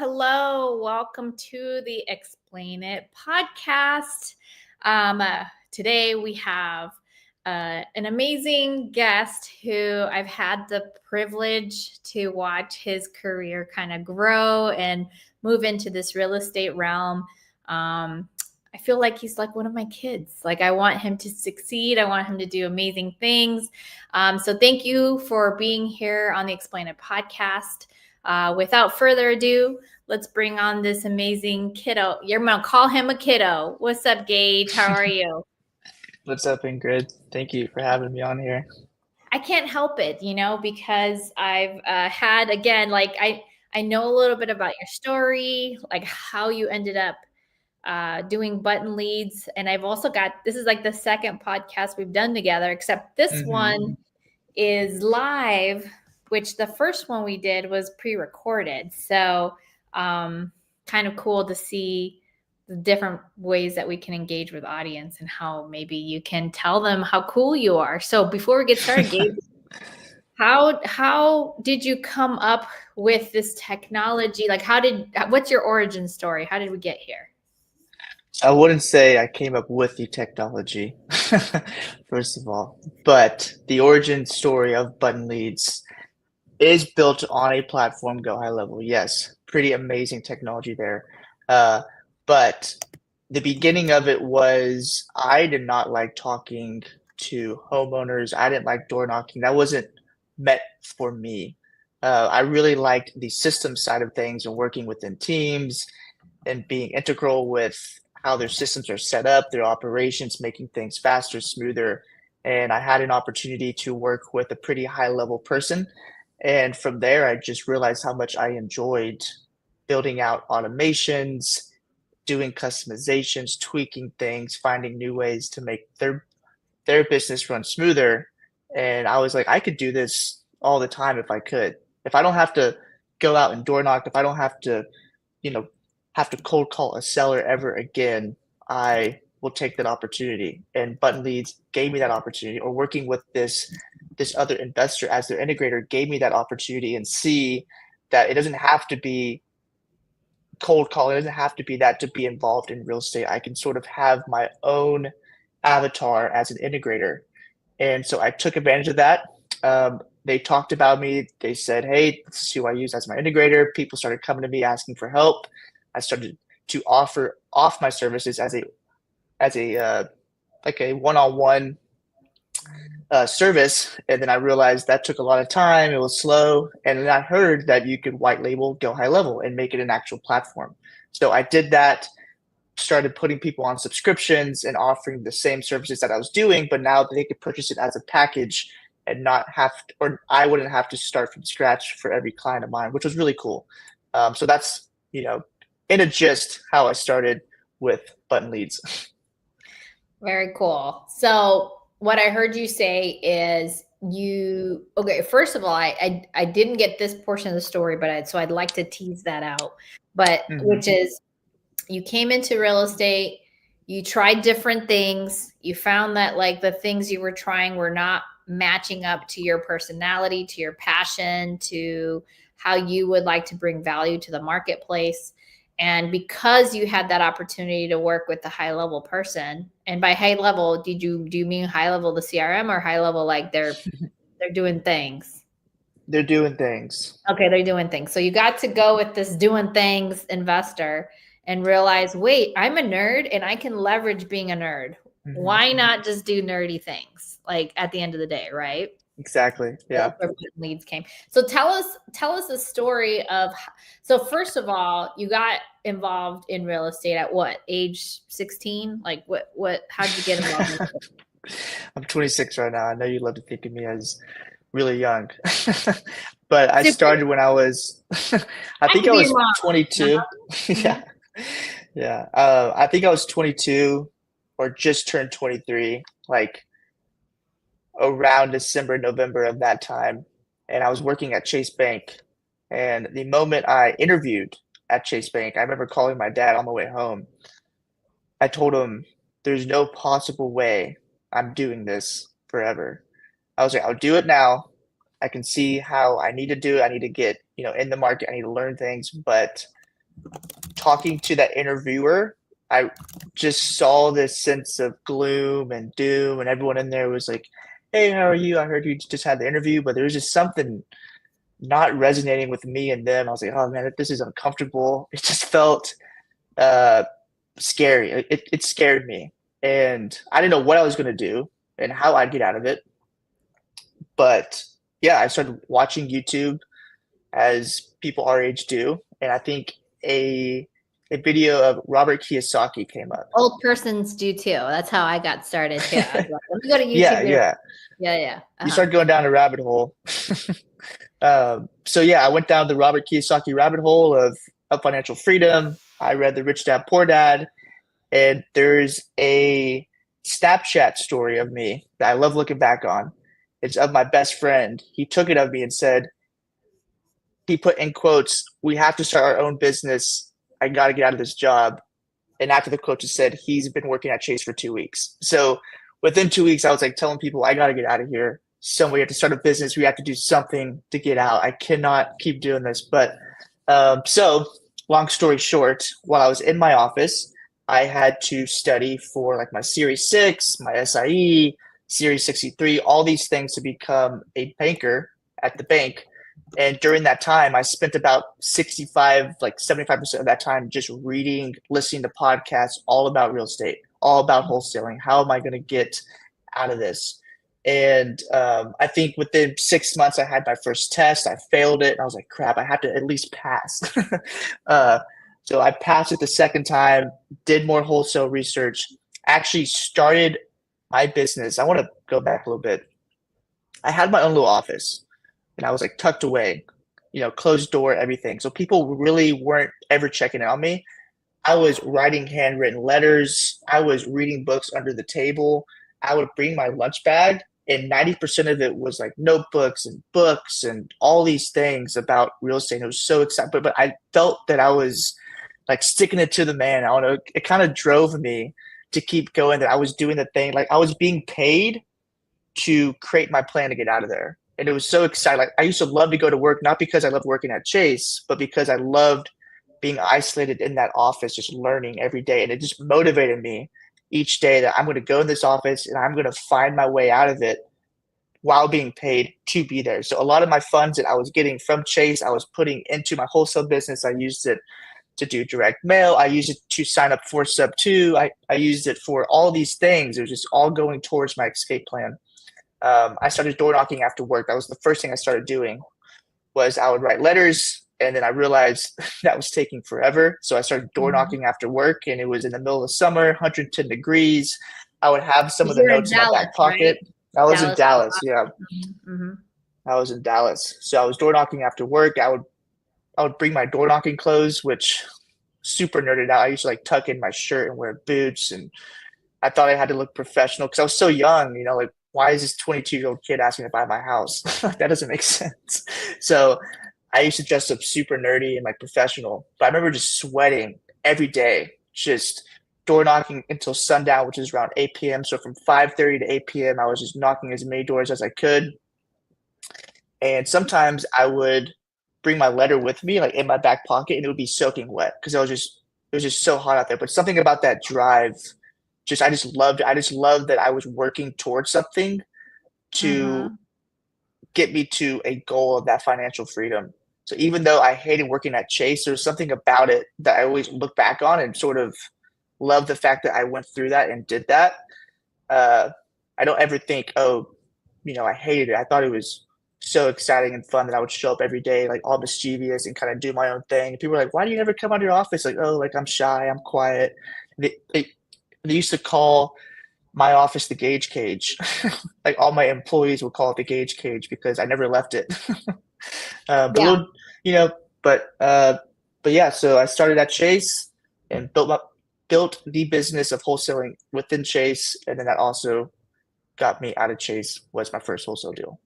Hello. Welcome to the Explain It podcast. Today we have an amazing guest who I've had the privilege to watch his career kind of grow and move into this real estate realm. I feel like he's like one of my kids. Like I want him to succeed. I want him to do amazing things. So thank you for being here on the Explain It podcast. Without further ado, let's bring on this amazing kiddo. You're going to call him a kiddo. What's up, Gage? How are you? What's up, Ingrid? Thank you for having me on here. I can't help it, because I've had, again, like I know a little bit about your story, like how you ended up doing button leads. And I've also this is like the second podcast we've done together, except this one is live, which the first one we did was pre-recorded. So kind of cool to see the different ways that we can engage with audience and how maybe you can tell them how cool you are. So before we get started, Gabe, how did you come up with this technology? Like what's your origin story? How did we get here? I wouldn't say I came up with the technology, first of all, but the origin story of button leads is built on a platform, Go High Level. Yes, pretty amazing technology there. But the beginning of it was I did not like talking to homeowners. I didn't like door knocking. That wasn't meant for me. I really liked the system side of things and working within teams and being integral with how their systems are set up, their operations, making things faster, smoother. And I had an opportunity to work with a pretty high level person. And from there, I just realized how much I enjoyed building out automations, doing customizations, tweaking things, finding new ways to make their business run smoother. And I was like, I could do this all the time if I could. If I don't have to go out and door knock, if I don't have to, have to cold call a seller ever again, I will take that opportunity. And Button Leads gave me that opportunity, or working with this other investor as their integrator gave me that opportunity, and see that it doesn't have to be cold calling. It doesn't have to be that to be involved in real estate. I can sort of have my own avatar as an integrator. And so I took advantage of that. They talked about me. They said, hey, this is who I use as my integrator. People started coming to me asking for help. I started to offer off my services as a like a one-on-one service. And then I realized that took a lot of time. It was slow. And then I heard that you could white label Go High Level and make it an actual platform. So I did that, started putting people on subscriptions and offering the same services that I was doing, but now they could purchase it as a package and not have to, or I wouldn't have to start from scratch for every client of mine, which was really cool. So that's, in a gist, how I started with Button Leads. Very cool. So what I heard you say is okay, first of all, I didn't get this portion of the story, but so I'd like to tease that out. But which is, you came into real estate, you tried different things, you found that like the things you were trying were not matching up to your personality, to your passion, to how you would like to bring value to the marketplace. And because you had that opportunity to work with the high level person, and by high level, do you mean high level the CRM, or high level like they're doing things? They're doing things. Okay, they're doing things. So you got to go with this doing things investor and realize, wait, I'm a nerd and I can leverage being a nerd. Why not just do nerdy things, like at the end of the day, right? Exactly. Yeah. Where leads came. So tell us the story of. So first of all, you got involved in real estate at what age? 16? Like what? How did you get involved? I'm 26 right now. I know you love to think of me as really young, but I started when I was. I think I was 22. Yeah, yeah. I think I was 22, or just turned 23. Like around December, November of that time. And I was working at Chase Bank. And the moment I interviewed at Chase Bank, I remember calling my dad on the way home. I told him, there's no possible way I'm doing this forever. I was like, I'll do it now. I can see how I need to do it. I need to get, in the market. I need to learn things, but talking to that interviewer, I just saw this sense of gloom and doom, and everyone in there was like, "Hey, how are you? I heard you just had the interview," but there was just something not resonating with me and them. I was like, "Oh man, this is uncomfortable." It just felt uh, scary. It scared me, and I didn't know what I was going to do and how I'd get out of it. But yeah, I started watching YouTube as people our age do, and I think a a video of Robert Kiyosaki came up. Old persons do too. That's how I got started too. I was like, let me go to Yeah, YouTube. yeah. Yeah. You start going down a rabbit hole. So yeah, I went down the Robert Kiyosaki rabbit hole of financial freedom. I read the Rich Dad Poor Dad, and there's a Snapchat story of me that I love looking back on. It's of my best friend. He took it of me and said, he put in quotes, "We have to start our own business. I got to get out of this job." And after the coach said he's been working at Chase for 2 weeks. So within 2 weeks, I was like telling people, I got to get out of here. Somebody have to start a business. We have to do something to get out. I cannot keep doing this. But so long story short, while I was in my office, I had to study for like my Series 6, my SIE, Series 63, all these things to become a banker at the bank. And during that time, I spent about 65, like 75% of that time just reading, listening to podcasts all about real estate, all about wholesaling. How am I going to get out of this? And I think within 6 months, I had my first test. I failed it. And I was like, crap, I have to at least pass. uh, so I passed it the second time, did more wholesale research, actually started my business. I want to go back a little bit. I had my own little office and I was like tucked away, closed door, everything. So people really weren't ever checking in on me. I was writing handwritten letters. I was reading books under the table. I would bring my lunch bag, and 90% of it was like notebooks and books and all these things about real estate. It was so exciting, but I felt that I was like sticking it to the man. I don't know. It kind of drove me to keep going. That I was doing the thing. Like I was being paid to create my plan to get out of there. And it was so exciting. Like I used to love to go to work, not because I loved working at Chase, but because I loved being isolated in that office, just learning every day. And it just motivated me each day that I'm going to go in this office and I'm going to find my way out of it while being paid to be there. So a lot of my funds that I was getting from Chase, I was putting into my wholesale business. I used it to do direct mail. I used it to sign up for sub two. I used it for all these things. It was just all going towards my escape plan. I started door knocking after work. That was the first thing I started doing. Was I would write letters, and then I realized that was taking forever. So I started door knocking after work, and it was in the middle of summer, 110 degrees. I would have some of the You're in notes in my Dallas, back right? pocket. I was in Dallas. Dallas, yeah. Mm-hmm. I was in Dallas. So I was door knocking after work. I would bring my door knocking clothes, which super nerded out. I used to like tuck in my shirt and wear boots, and I thought I had to look professional because I was so young. Like why is this 22-year-old kid asking to buy my house? That doesn't make sense. So I used to dress up super nerdy and like professional. But I remember just sweating every day, just door knocking until sundown, which is around 8 p.m. So from 5:30 to 8 p.m., I was just knocking as many doors as I could. And sometimes I would bring my letter with me, like in my back pocket, and it would be soaking wet because it was just so hot out there. But something about that drive, just I just loved it. I just loved that I was working towards something to Mm-hmm. get me to a goal of that financial freedom. So even though I hated working at Chase, there was something about it that I always look back on and sort of love the fact that I went through that and did that. Uh, I don't ever think, oh, I hated it. I thought it was so exciting and fun that I would show up every day, like all mischievous and kind of do my own thing. People were like, why do you never come out of your office? Like, oh, like I'm shy, I'm quiet. They used to call my office the Gage Cage. Like all my employees would call it the Gage Cage because I never left it. But Yeah. little, you know, but yeah. So I started at Chase and built the business of wholesaling within Chase, and then that also got me out of Chase. Was my first wholesale deal.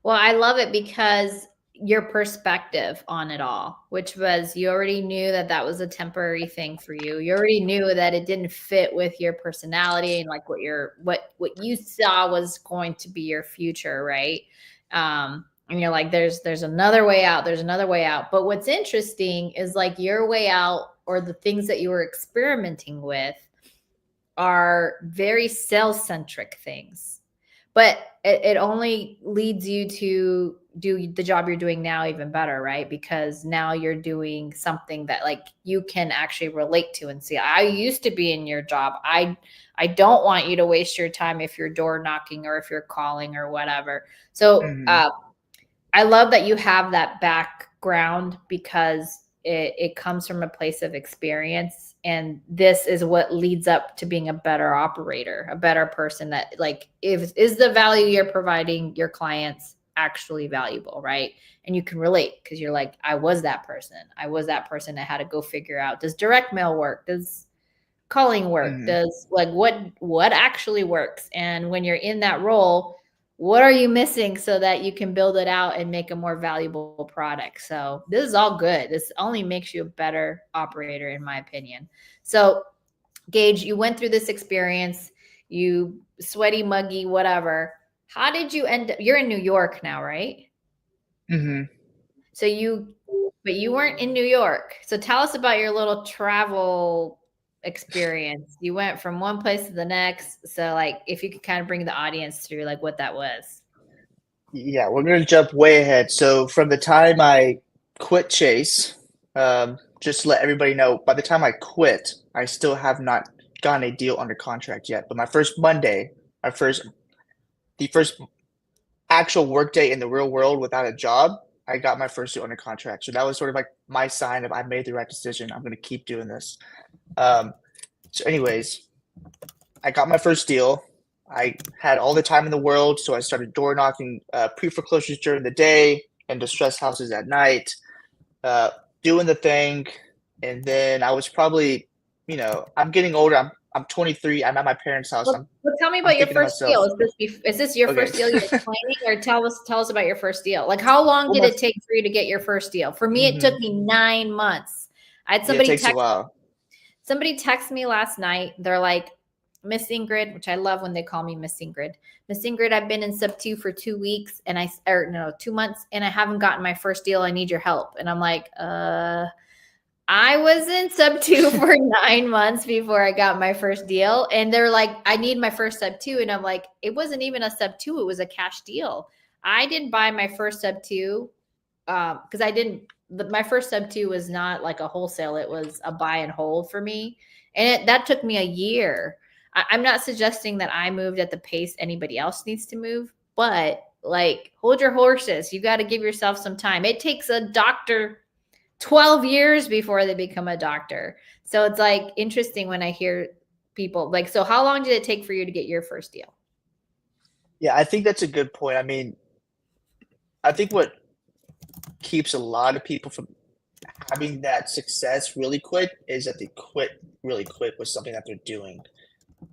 Well, I love it because your perspective on it all, which was you already knew that that was a temporary thing for you. You already knew that it didn't fit with your personality and like what you saw was going to be your future, right? And you're like, there's another way out, there's another way out. But what's interesting is like your way out, or the things that you were experimenting with, are very sales centric things, but it only leads you to do the job you're doing now even better, right? Because now you're doing something that like you can actually relate to and see. I used to be in your job. I don't want you to waste your time if you're door knocking or if you're calling or whatever. So Mm-hmm. I love that you have that background, because it comes from a place of experience. And this is what leads up to being a better operator, a better person, that like, if is the value you're providing your clients actually valuable, right? And you can relate, because you're like, I was that person. I was that person that had to go figure out, does direct mail work? Does calling work? Mm-hmm. Does like what actually works? And when you're in that role, what are you missing so that you can build it out and make a more valuable product? So this is all good. This only makes you a better operator, in my opinion. So Gage, you went through this experience, you sweaty, muggy, whatever. How did you end up? You're in New York now, right? Mm-hmm. So but you weren't in New York. So tell us about your little travel experience. You went from one place to the next. So like, if you could kind of bring the audience through like what that was. Yeah, we're going to jump way ahead. So from the time I quit Chase, just to let everybody know, by the time I quit, I still have not gotten a deal under contract yet. But my first Monday, the first actual work day in the real world without a job, I got my first deal under contract. So that was sort of like my sign of I made the right decision. I'm going to keep doing this. So anyways, I got my first deal. I had all the time in the world, so I started door knocking pre-foreclosures during the day and distressed houses at night, uh, doing the thing. And then I was probably, I'm getting older. I'm 23. I'm at my parents' house. Well, tell me I'm about your thinking to first deal. myself, Is this your okay, first deal you're explaining, or tell us about your first deal? Like, how long well, did it take for you to get your first deal? For me, it took me 9 months. I had yeah, it takes a while. somebody text me last night. They're like, Miss Ingrid, which I love when they call me Miss Ingrid. Miss Ingrid, I've been in sub 2 for 2 weeks, and 2 months, and I haven't gotten my first deal. I need your help. And I'm like, I was in sub 2 for 9 months before I got my first deal. And they're like, I need my first sub 2. And I'm like, it wasn't even a sub 2, it was a cash deal. I didn't buy my first sub 2 because I didn't. My first sub 2 was not like a wholesale; it was a buy and hold for me, and that took me a year. I'm not suggesting that I moved at the pace anybody else needs to move, but like, hold your horses. You got to give yourself some time. It takes a doctor 12 years before they become a doctor. So it's like interesting when I hear people like, so how long did it take for you to get your first deal? Yeah, I think that's a good point. I mean, I think what keeps a lot of people from having that success really quick is that they quit really quick with something that they're doing.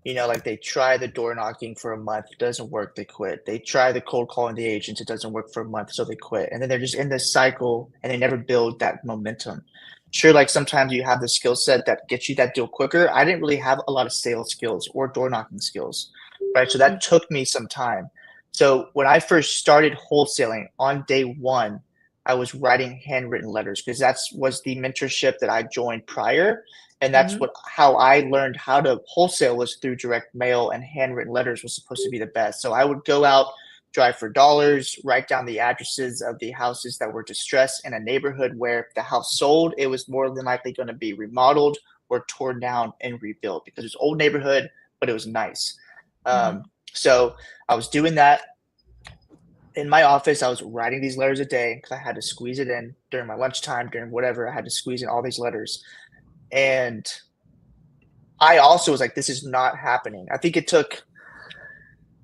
Like they try the door knocking for a month, it doesn't work, they quit. They try the cold calling the agents, it doesn't work for a month, so they quit. And then they're just in this cycle and they never build that momentum. Sure, like sometimes you have the skill set that gets you that deal quicker. I didn't really have a lot of sales skills or door knocking skills, right? So that took me some time. So when I first started wholesaling on day one, I was writing handwritten letters because that's was the mentorship that I joined prior, and that's Mm-hmm. what how I learned how to wholesale was through direct mail, and handwritten letters was supposed to be the best. So I would go out, drive for dollars, write down the addresses of the houses that were distressed in a neighborhood where if the house sold, it was more than likely going to be remodeled or torn down and rebuilt because it was old neighborhood, but it was nice. Mm-hmm. So I was doing that in my office. I was writing these letters a day because I had to squeeze it in during my lunchtime, during whatever. I had to squeeze in all these letters. And I also was like, this is not happening. I think it took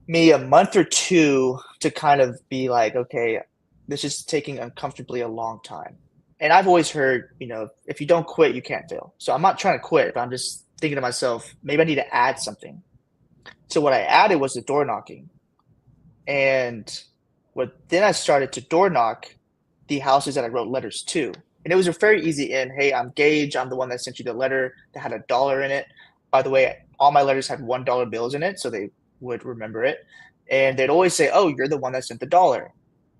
me a month or two to kind of be like, okay, this is taking uncomfortably a long time. And I've always heard, if you don't quit, you can't fail. So I'm not trying to quit, but I'm just thinking to myself, maybe I need to add something. So what I added was the door knocking. And then I started to door knock the houses that I wrote letters to. And it was a very easy in. Hey, I'm Gage. I'm the one that sent you the letter that had $1 in it. By the way, all my letters had $1 bills in it, so they would remember it. And they'd always say, "Oh, you're the one that sent the dollar."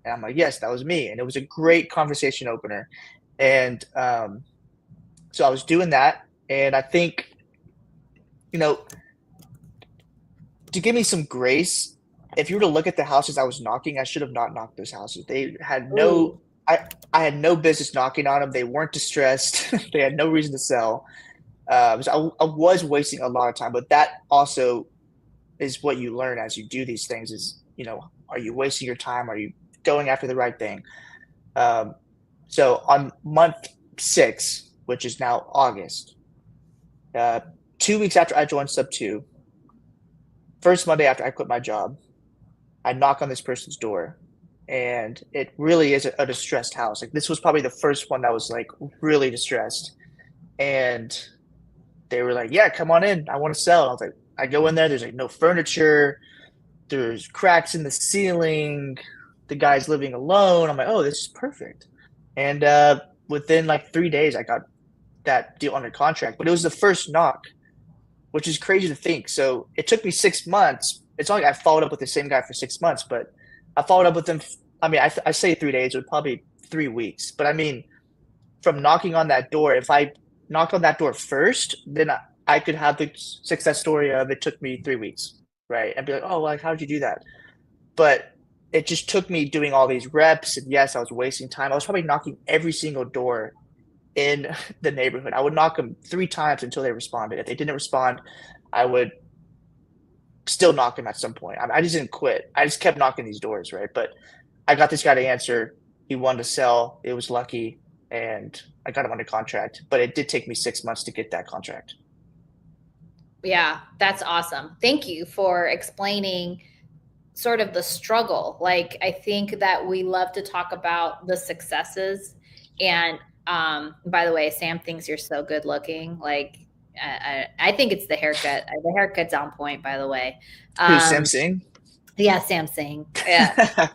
And I'm like, yes, that was me. And it was a great conversation opener. And so I was doing that. And I think, you know, to give me some grace, if you were to look at the houses I was knocking, I should have not knocked those houses. They had Ooh. I had no business knocking on them. They weren't distressed. They had no reason to sell. So I was wasting a lot of time, but that also is what you learn as you do these things is, are you wasting your time? Are you going after the right thing? Um, so on month 6, which is now August, uh, 2 weeks after I joined Sub 2, first Monday after I quit my job, I knock on this person's door, and it really is a distressed house. Like this was probably the first one that was like really distressed, and they were like, "Yeah, come on in. I want to sell." I was like, I go in there. There's like no furniture. There's cracks in the ceiling. The guy's living alone. I'm like, "Oh, this is perfect." And within like 3 days, I got that deal under contract. But it was the first knock, which is crazy to think. So it took me 6 months. It's not like I followed up with the same guy for 6 months, but I followed up with him. I mean, I say 3 days, it was probably 3 weeks. But I mean, from knocking on that door, if I knocked on that door first, then I could have the success story of it took me 3 weeks, right? And be like, oh, like, how'd you do that? But it just took me doing all these reps. And yes, I was wasting time. I was probably knocking every single door in the neighborhood. I would knock them 3 times until they responded. If they didn't respond, I would still knock them at some point. I just didn't quit. I just kept knocking these doors, right? But I got this guy to answer. He wanted to sell. It was lucky, and I got him under contract. But it did take me 6 months to get that contract. Yeah, that's awesome. Thank you for explaining sort of the struggle. Like, I think that we love to talk about the successes. And by the way, Sam thinks you're so good looking. Like, I think it's the haircut. The haircut's on point, by the way. Who's Sam Singh? Yeah, Sam Singh. Yeah.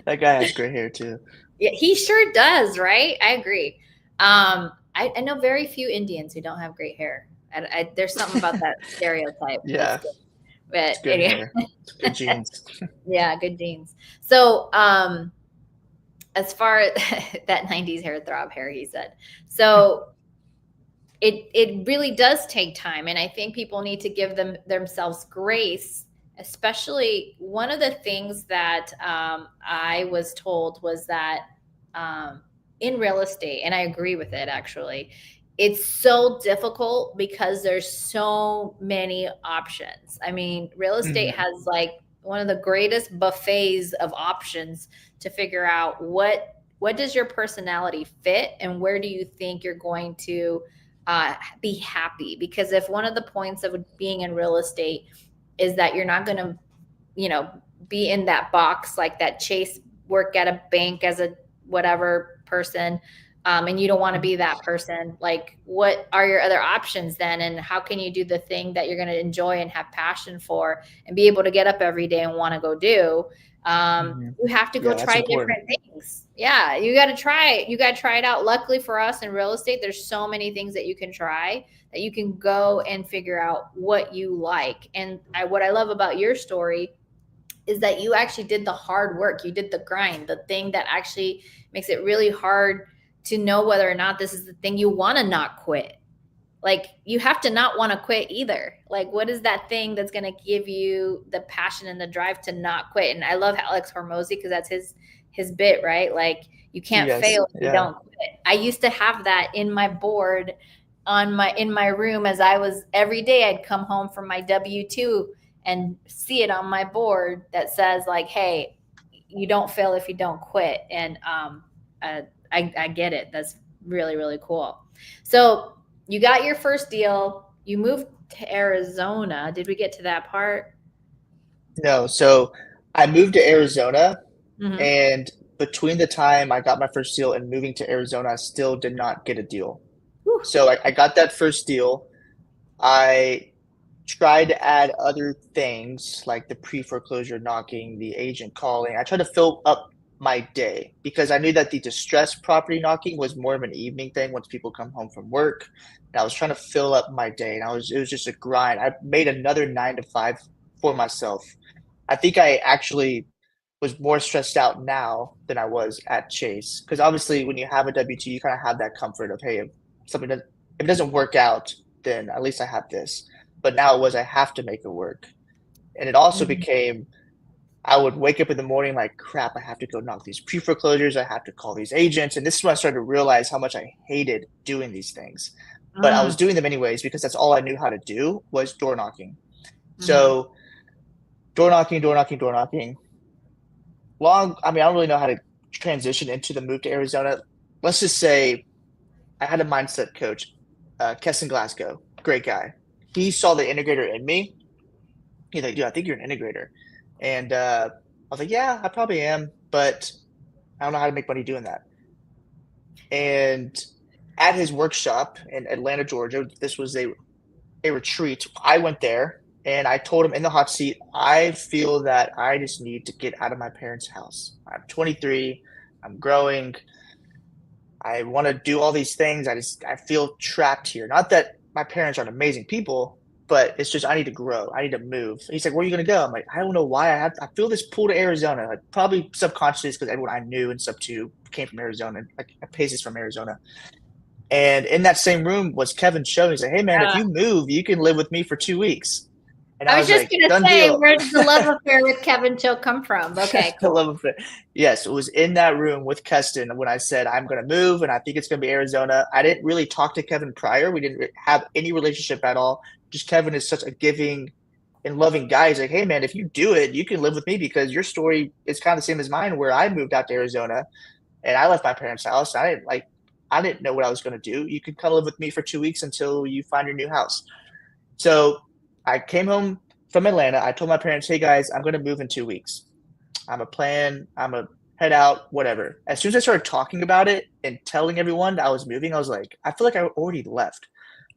That guy has great hair too. Yeah, he sure does, right? I agree. I know very few Indians who don't have great hair. There's something about that stereotype. Yeah. But it's good hair. It's good genes. Yeah, good genes. So as far as that 90s heartthrob hair, he said. So it really does take time. And I think people need to give themselves grace. Especially one of the things that I was told was that in real estate, and I agree with it actually, it's so difficult because there's so many options. I mean, real estate has like one of the greatest buffets of options to figure out what does your personality fit and where do you think you're going to be happy. Because if one of the points of being in real estate is that you're not going to, be in that box, like that Chase work at a bank as a whatever person, and you don't want to be that person, like what are your other options then? And how can you do the thing that you're going to enjoy and have passion for and be able to get up every day and want to go do? You have to go try different things. Yeah, you got to try it. You got to try it out. Luckily for us in real estate, there's so many things that you can try that you can go and figure out what you like. And what I love about your story is that you actually did the hard work. You did the grind, the thing that actually makes it really hard to know whether or not this is the thing you want to not quit. Like, you have to not want to quit either. Like, what is that thing that's going to give you the passion and the drive to not quit? And I love Alex Hormozy because that's his bit, right? Like, you can't fail if you don't quit. I used to have that in my board in my room as I was every day. I'd come home from my W-2 and see it on my board that says like, hey, you don't fail if you don't quit. And I get it. That's really, really cool. So you got your first deal. You moved to Arizona. Did we get to that part? No. So I moved to Arizona, and between the time I got my first deal and moving to Arizona, I still did not get a deal. Whew. So I got that first deal. I tried to add other things like the pre-foreclosure knocking, the agent calling. I tried to fill up my day because I knew that the distressed property knocking was more of an evening thing once people come home from work. And I was trying to fill up my day, and it was just a grind. I made another 9 to 5 for myself. I think I actually was more stressed out now than I was at Chase. Because obviously, when you have a W-2, you kind of have that comfort of, hey, if something does, if it doesn't work out, then at least I have this. But now it was I have to make it work, and it also Mhm. became I would wake up in the morning like, crap, I have to go knock these pre-foreclosures. I have to call these agents. And this is when I started to realize how much I hated doing these things. But I was Mm. doing them anyways because that's all I knew how to do was door knocking. Mhm. So door knocking, door knocking, door knocking. I mean, I don't really know how to transition into the move to Arizona. Let's just say I had a mindset coach, Kesson Glasgow, great guy. He saw the integrator in me. He's like, dude, I think you're an integrator. And I was like, yeah, I probably am, but I don't know how to make money doing that. And at his workshop in Atlanta, Georgia, this was a retreat. I went there and I told him in the hot seat, I feel that I just need to get out of my parents' house. I'm 23, I'm growing, I want to do all these things. I feel trapped here. Not that my parents aren't amazing people, but it's just I need to grow. I need to move. He's like, "Where are you gonna go?" I'm like, "I don't know why I feel this pull to Arizona. Like probably subconsciously because everyone I knew and stuff too came from Arizona. Like Pace is from Arizona. And in that same room was Kevin Show. He's like, "Hey man, if Yeah. you move, you can live with me for 2 weeks." And I I was was just like, gonna "Done say, deal." where did the love affair with Kevin Cho come from? Okay, I cool. love it. Yes, it was in that room with Keston when I said I'm going to move and I think it's going to be Arizona. I didn't really talk to Kevin prior. We didn't have any relationship at all. Just Kevin is such a giving and loving guy. He's like, hey man, if you do it, you can live with me because your story is kind of the same as mine. Where I moved out to Arizona and I left my parents' house. I didn't know what I was going to do. You can come live with me for 2 weeks until you find your new house. So I came home from Atlanta. I told my parents, hey guys, I'm going to move in 2 weeks. I'm a plan. I'm a head out, whatever. As soon as I started talking about it and telling everyone that I was moving, I was like, I feel like I already left.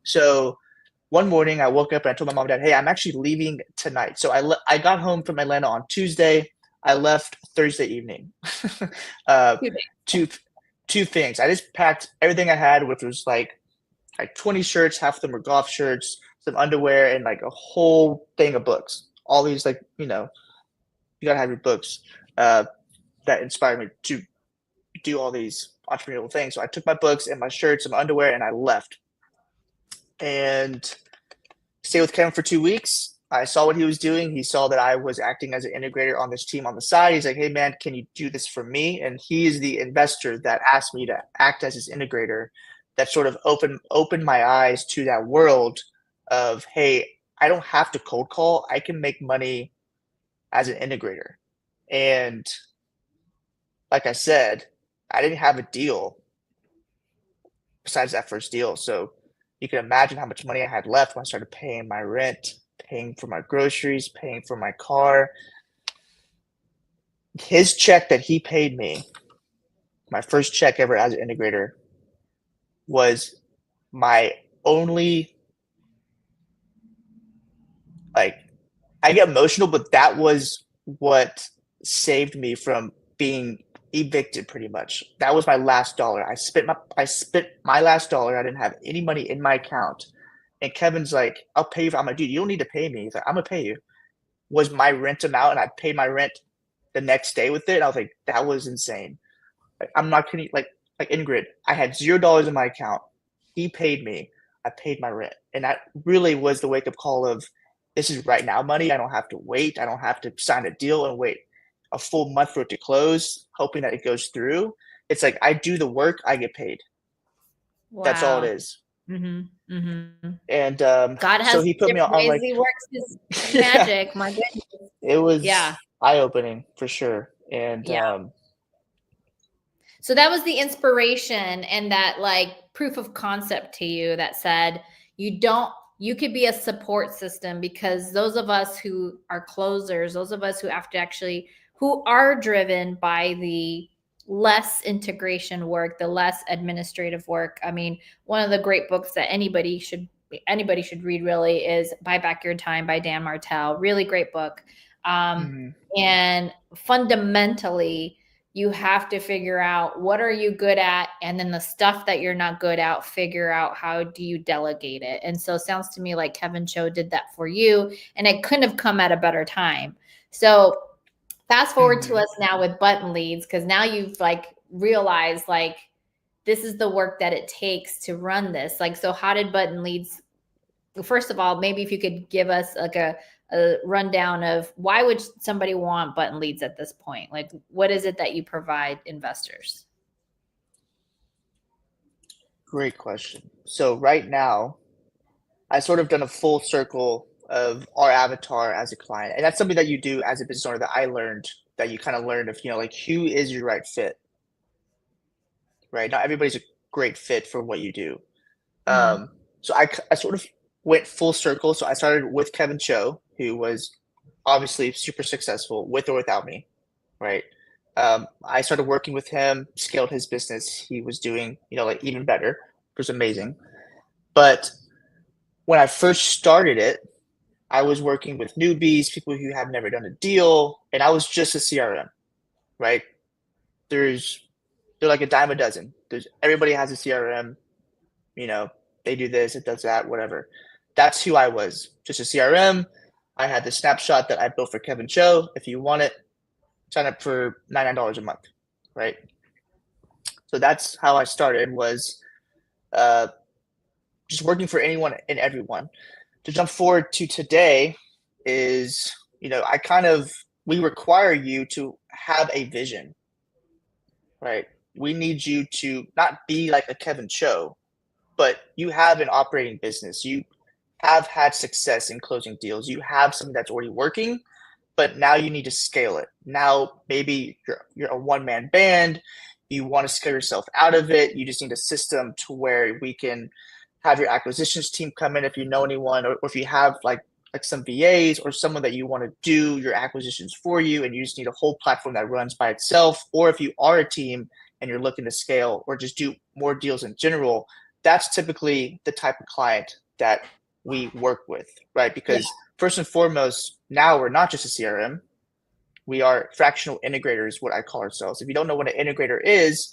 So one morning I woke up and I told my mom and dad, hey, I'm actually leaving tonight. So I got home from Atlanta on Tuesday. I left Thursday evening. uh, two two things. I just packed everything I had, which was like 20 shirts, half of them were golf shirts, some underwear, and like a whole thing of books. All these like, you gotta have your books. That inspired me to do all these entrepreneurial things. So I took my books and my shirts and my underwear and I left and stayed with Kevin for 2 weeks. I saw what he was doing. He saw that I was acting as an integrator on this team on the side. He's like, hey man, can you do this for me? And he is the investor that asked me to act as his integrator that sort of opened my eyes to that world of, hey, I don't have to cold call. I can make money as an integrator. And like I said, I didn't have a deal besides that first deal. So you can imagine how much money I had left when I started paying my rent, paying for my groceries, paying for my car. His check that he paid me, my first check ever as an integrator, was my only, like, I get emotional, but that was what saved me from being evicted pretty much. That was my last dollar. I spent my last dollar. I didn't have any money in my account. And Kevin's like, I'll pay you. I'm like, dude, you don't need to pay me. He's like, I'm gonna pay you. Was my rent amount, and I paid my rent the next day with it. And I was like, that was insane. Like, I'm not kidding. Like Ingrid, I had $0 in my account. He paid me. I paid my rent, and that really was the wake up call of this is right now money. I don't have to wait. I don't have to sign a deal and wait a full month for it to close, hoping that it goes through. It's like I do the work, I get paid. That's all it Wow. is. Mm-hmm. Mm-hmm. And God so has he put me different on ways like, he works his yeah, magic. My goodness. it was Yeah. eye opening for sure. And Yeah. So that was the inspiration and that like proof of concept to you that said you could be a support system because those of us who are closers, those of us who have to actually who are driven by the less integration work, the less administrative work. I mean, one of the great books that anybody should read really is Buy Back Your Time by Dan Martell. Really great book. Um, mm-hmm, and fundamentally, you have to figure out what are you good at, and then the stuff that you're not good at, figure out how do you delegate it. And so it sounds to me like Kevin Cho did that for you, and it couldn't have come at a better time. So fast forward to us now with button leads, because now you've like realized like this is the work that it takes to run this. Like, so how did button leads, first of all, maybe if you could give us like a rundown of why would somebody want button leads at this point? Like, what is it that you provide investors? Great question. So right now, I sort of done a full circle of our avatar as a client. And that's something that you do as a business owner that I learned, that you kind of learned of, like who is your right fit, right? Not everybody's a great fit for what you do. Mm-hmm. So I sort of went full circle. So I started with Kevin Cho, who was obviously super successful with or without me, right? I started working with him, scaled his business. He was doing, like even better. It was amazing. But when I first started it, I was working with newbies, people who have never done a deal, and I was just a CRM, right? They're like a dime a dozen. Everybody has a CRM, they do this, it does that, whatever. That's who I was, just a CRM. I had the snapshot that I built for Kevin Cho. If you want it, sign up for $99 a month, right? So that's how I started, was just working for anyone and everyone. To jump forward to today is, we require you to have a vision, right? We need you to not be like a Kevin Cho, but you have an operating business. You have had success in closing deals. You have something that's already working, but now you need to scale it. Now, maybe you're a one-man band. You want to scale yourself out of it. You just need a system to where we can have your acquisitions team come in if you know anyone, or if you have like some VAs or someone that you want to do your acquisitions for you, and you just need a whole platform that runs by itself. Or if you are a team and you're looking to scale or just do more deals in general, that's typically the type of client that we work with, right? Because first and foremost, now we're not just a CRM. We are fractional integrators, what I call ourselves. If you don't know what an integrator is,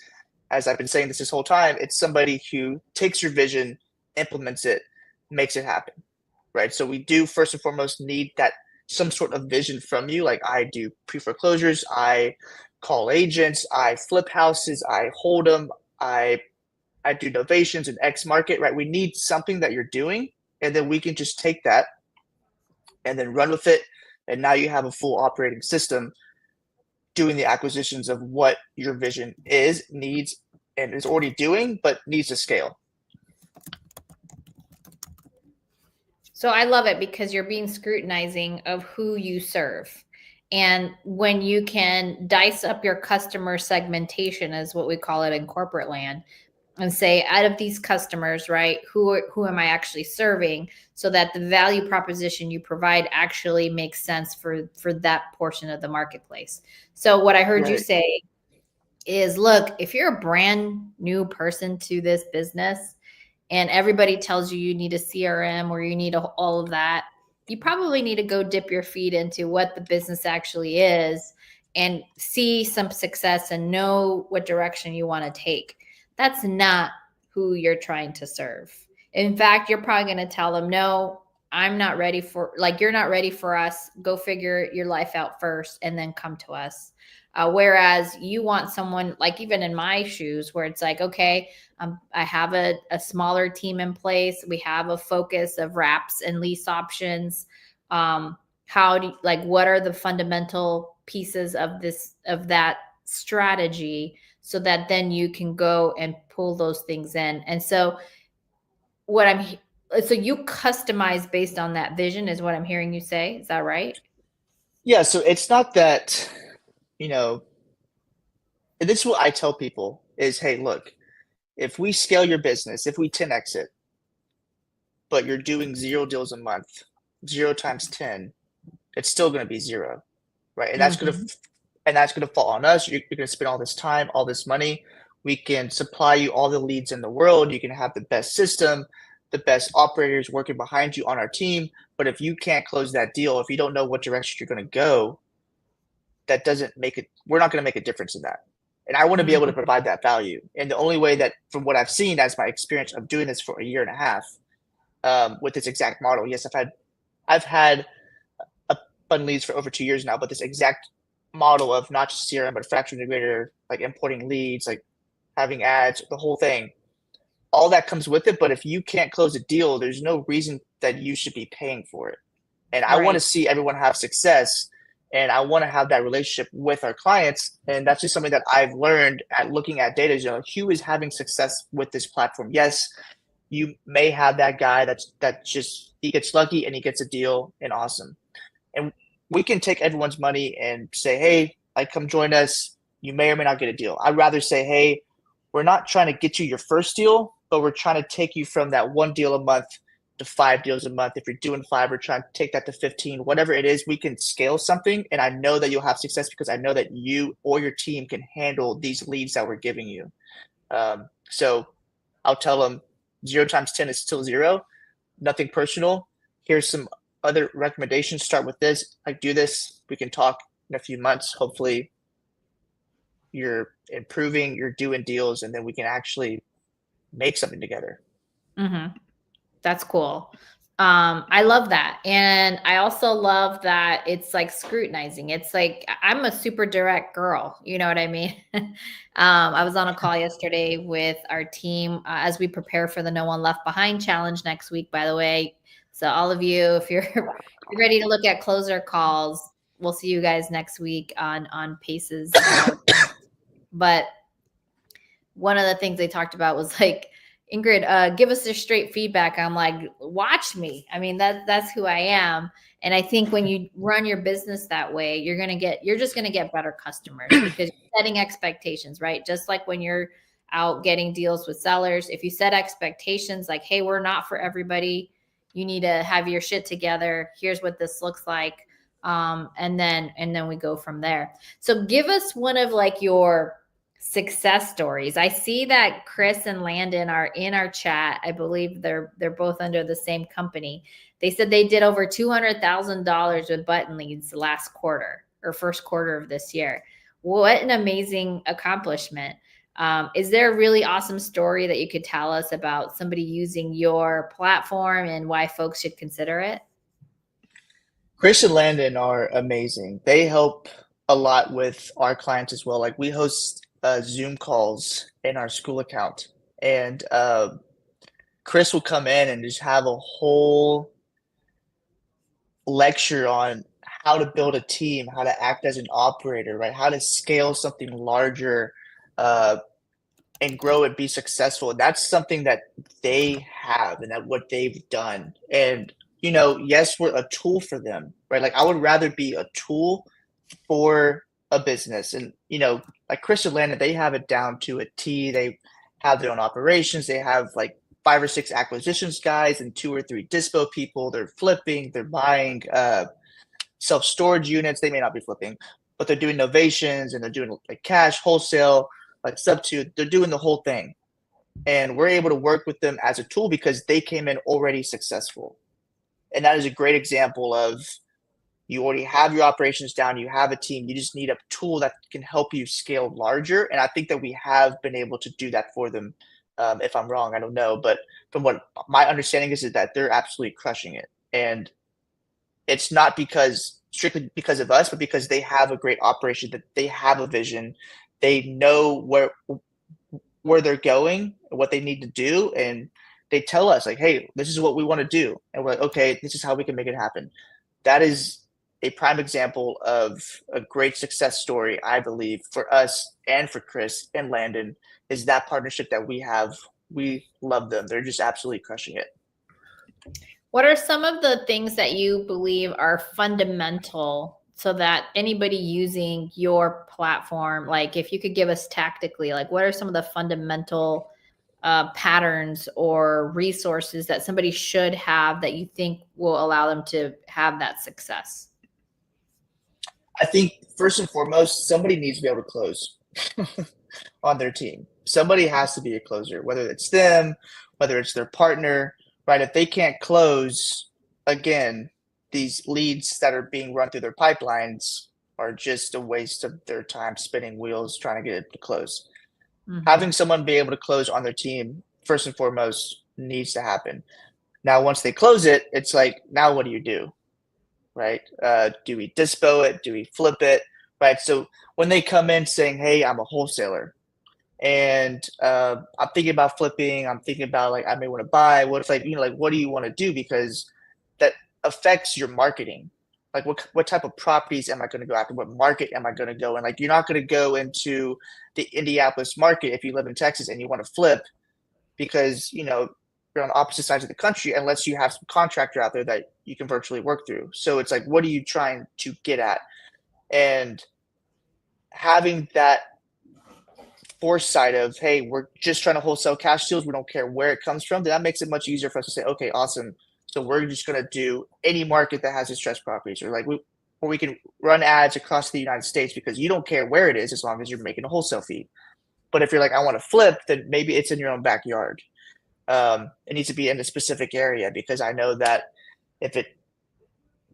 as I've been saying this whole time, it's somebody who takes your vision, implements it, makes it happen, right? So we do first and foremost need that some sort of vision from you. Like I do pre-foreclosures, I call agents, I flip houses, I hold them, I do novations in X market, right? We need something that you're doing, and then we can just take that and then run with it. And now you have a full operating system doing the acquisitions of what your vision is, needs, and is already doing, but needs to scale. So I love it because you're being scrutinizing of who you serve. And when you can dice up your customer segmentation, is what we call it in corporate land, and say, out of these customers, right, who am I actually serving, so that the value proposition you provide actually makes sense for that portion of the marketplace. So what I heard you say is, look, if you're a brand new person to this business and everybody tells you need a CRM or you need all of that, you probably need to go dip your feet into what the business actually is and see some success and know what direction you want to take. That's not who you're trying to serve. In fact, you're probably going to tell them, no, I'm not ready for, like, you're not ready for us. Go figure your life out first and then come to us. Whereas you want someone, like even in my shoes, where it's like, okay, I have a smaller team in place. We have a focus of wraps and lease options. What are the fundamental pieces of that strategy, so that then you can go and pull those things in. And so so you customize based on that vision is what I'm hearing you say. Is that right? Yeah. So it's not that, and this is what I tell people is, hey, look, if we scale your business, if we 10x it, but you're doing 0 deals a month, 0 times 10, it's still going to be 0, right? And that's going to fall on us. You're going to spend all this time, all this money. We can supply you all the leads in the world. You can have the best system, the best operators working behind you on our team. But if you can't close that deal, if you don't know what direction you're going to go, that doesn't make it, we're not going to make a difference in that. And I want to be able to provide that value. And the only way that, from what I've seen as my experience of doing this for a year and a half, with this exact model, yes, I've had button leads for over 2 years now, but this exact model of not just CRM, but factory integrator, like importing leads, like having ads, the whole thing. All that comes with it. But if you can't close a deal, there's no reason that you should be paying for it. And I want to Right. see everyone have success. And I want to have that relationship with our clients. And that's just something that I've learned at looking at data. Who is having success with this platform? Yes, you may have that guy that just he gets lucky and he gets a deal and awesome. And we can take everyone's money and say, hey, like come join us. You may or may not get a deal. I'd rather say, hey, we're not trying to get you your first deal, but we're trying to take you from that 1 deal a month to 5 deals a month. If you're doing 5, we're trying to take that to 15. Whatever it is, we can scale something. And I know that you'll have success because I know that you or your team can handle these leads that we're giving you. So I'll tell them 0 times 10 is still 0. Nothing personal. Here's some other recommendations. Start with this. Like do this. We can talk in a few months. Hopefully you're improving, you're doing deals, and then we can actually make something together. Mm-hmm. That's cool. I love that. And I also love that it's like scrutinizing. It's like I'm a super direct girl. You know what I mean? I was on a call yesterday with our team as we prepare for the No One Left Behind challenge next week, by the way. So all of you, if you're ready to look at closer calls, we'll see you guys next week on Paces. But one of the things they talked about was like, Ingrid, give us their straight feedback. I'm like, watch me. I mean, that's who I am. And I think when you run your business that way, you're just gonna get better customers because you're setting expectations, right? Just like when you're out getting deals with sellers, if you set expectations like, hey, we're not for everybody, you need to have your shit together. Here's what this looks like. And then we go from there. So give us one of like your success stories. I see that Chris and Landon are in our chat. I believe they're both under the same company. They said they did over $200,000 with button leads last quarter or first quarter of this year. What an amazing accomplishment. Is there a really awesome story that you could tell us about somebody using your platform and why folks should consider it? Chris and Landon are amazing. They help a lot with our clients as well. Like we host Zoom calls in our school account, and Chris will come in and just have a whole lecture on how to build a team, how to act as an operator, right? How to scale something larger uh, and grow and be successful. And that's something that they have and that what they've done. And yes, we're a tool for them, right? Like I would rather be a tool for a business. And like Chris and Landon, they have it down to a T. They have their own operations. They have like 5 or 6 acquisitions guys and 2 or 3 dispo people. They're flipping, they're buying self-storage units. They may not be flipping, but they're doing novations and they're doing like cash wholesale, like sub two. They're doing the whole thing. And we're able to work with them as a tool because they came in already successful. And that is a great example of you already have your operations down, you have a team, you just need a tool that can help you scale larger. And I think that we have been able to do that for them. If I'm wrong, I don't know. But from what my understanding is that they're absolutely crushing it. And it's not strictly because of us, but because they have a great operation, that they have a vision, they know where they're going and what they need to do, and they tell us like, hey, this is what we want to do, and we're like, okay, this is how we can make it happen. That is a prime example of a great success story, I believe, for us and for Chris and Landon, is that partnership that we have. We love them. They're just absolutely crushing it. What are some of the things that you believe are fundamental so that anybody using your platform, like if you could give us tactically, like what are some of the fundamental patterns or resources that somebody should have that you think will allow them to have that success? I think first and foremost, somebody needs to be able to close on their team. Somebody has to be a closer, whether it's them, whether it's their partner, right? If they can't close, again, these leads that are being run through their pipelines are just a waste of their time spinning wheels trying to get it to close. Mm-hmm. Having someone be able to close on their team, first and foremost, needs to happen. Now, once they close it, it's like, now what do you do? Right? Do we dispo it? Do we flip it? right? So when they come in saying, "Hey, I'm a wholesaler," and I'm thinking about flipping, I'm thinking about like I may want to buy. What if like like what do you want to do? Because that affects your marketing. Like what type of properties am I going to go after? What market am I going to go in? Like you're not going to go into the Indianapolis market if you live in Texas and you want to flip because you're on opposite sides of the country unless you have some contractor out there that you can virtually work through. So it's like, what are you trying to get at? And having that foresight of, hey, we're just trying to wholesale cash deals, we don't care where it comes from, then that makes it much easier for us to say, okay, awesome. So we're just going to do any market that has distressed properties, or we can run ads across the United States because you don't care where it is as long as you're making a wholesale fee. But if you're like, I want to flip, then maybe it's in your own backyard. It needs to be in a specific area because I know that if it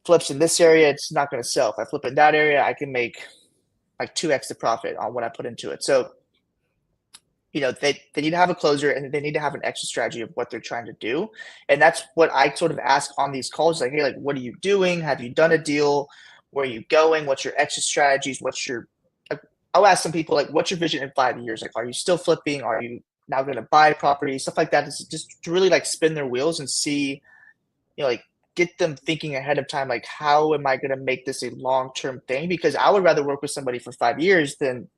flips in this area, it's not going to sell. If I flip in that area, I can make like 2x the profit on what I put into it. So they need to have a closer and they need to have an exit strategy of what they're trying to do. And that's what I sort of ask on these calls. Like, hey, like, what are you doing? Have you done a deal? Where are you going? What's your exit strategies? I'll ask some people, like, what's your vision in 5 years? Like, are you still flipping? Are you now going to buy property? Stuff like that. Just to really like spin their wheels and see, like get them thinking ahead of time, like, how am I going to make this a long-term thing? Because I would rather work with somebody for 5 years than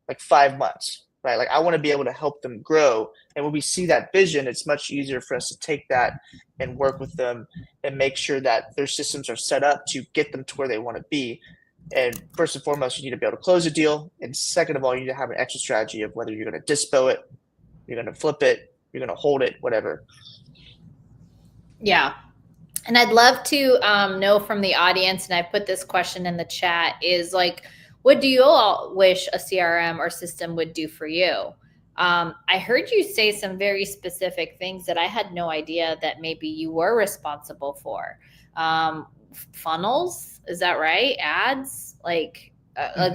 like 5 months, right? Like I want to be able to help them grow. And when we see that vision, it's much easier for us to take that and work with them and make sure that their systems are set up to get them to where they want to be. And first and foremost, you need to be able to close a deal. And second of all, you need to have an exit strategy of whether you're going to dispo it, you're going to flip it, you're going to hold it, whatever. Yeah. And I'd love to know from the audience, and I put this question in the chat, is like, what do you all wish a CRM or system would do for you? I heard you say some very specific things that I had no idea that maybe you were responsible for. Funnels, is that right? Ads, like